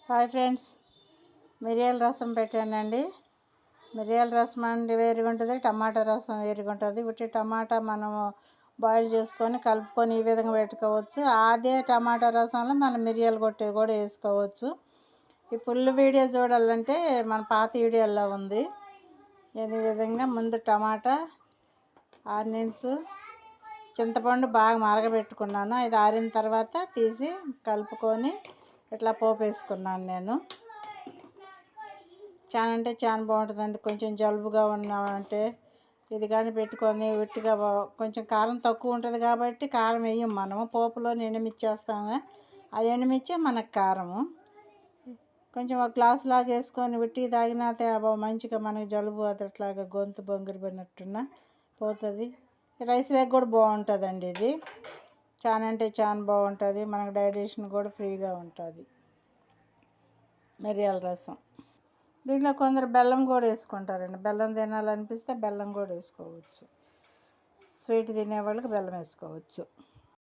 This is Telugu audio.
హాయ్ ఫ్రెండ్స్, మిరియాల రసం పెట్టానండి. మిరియాల రసం అండి వేరుగా ఉంటుంది, టమాటా రసం వేరుగా ఉంటుంది. ఉట్టి టమాటా మనము బాయిల్ చేసుకొని కలుపుకొని ఈ విధంగా పెట్టుకోవచ్చు. అదే టమాటా రసంలో మనం మిరియాలు కొట్టేది కూడా వేసుకోవచ్చు. ఈ ఫుల్ వీడియో చూడాలంటే మన పాత వీడియోలో ఉంది. ఈ విధంగా ముందు టమాటా, ఆనియన్స్, చింతపండు బాగా మరగబెట్టుకున్నాను. ఇది ఆరిన తర్వాత తీసి కలుపుకొని ఇట్లా పోపు వేసుకున్నాను. నేను చాలా అంటే చాలా బాగుంటుందండి. కొంచెం జలుబుగా ఉన్నామంటే ఇది కానీ పెట్టుకొని ఉట్టిగా కొంచెం కారం తక్కువ ఉంటుంది కాబట్టి కారం వేయం. మనము పోపులో ఎండుమిర్చి వేస్తాము, ఆ ఎండుమిర్చి మనకు కారము. కొంచెం ఒక గ్లాస్ లాగా వేసుకొని ఉట్టి తాగినా మంచిగా మనకి జలుబు అట్లాగా గొంతు బొంగురు పడినట్టున్న పోతుంది. రైస్ లేక కూడా బాగుంటుందండి. ఇది చాలా అంటే చాలా బాగుంటుంది. మనకు డైజెషన్ కూడా ఫ్రీగా ఉంటుంది మిరియాల రసం. దీంట్లో కొందరు బెల్లం కూడా వేసుకుంటారండి. బెల్లం తినాలనిపిస్తే బెల్లం కూడా వేసుకోవచ్చు. స్వీట్ తినే వాళ్ళకి బెల్లం వేసుకోవచ్చు.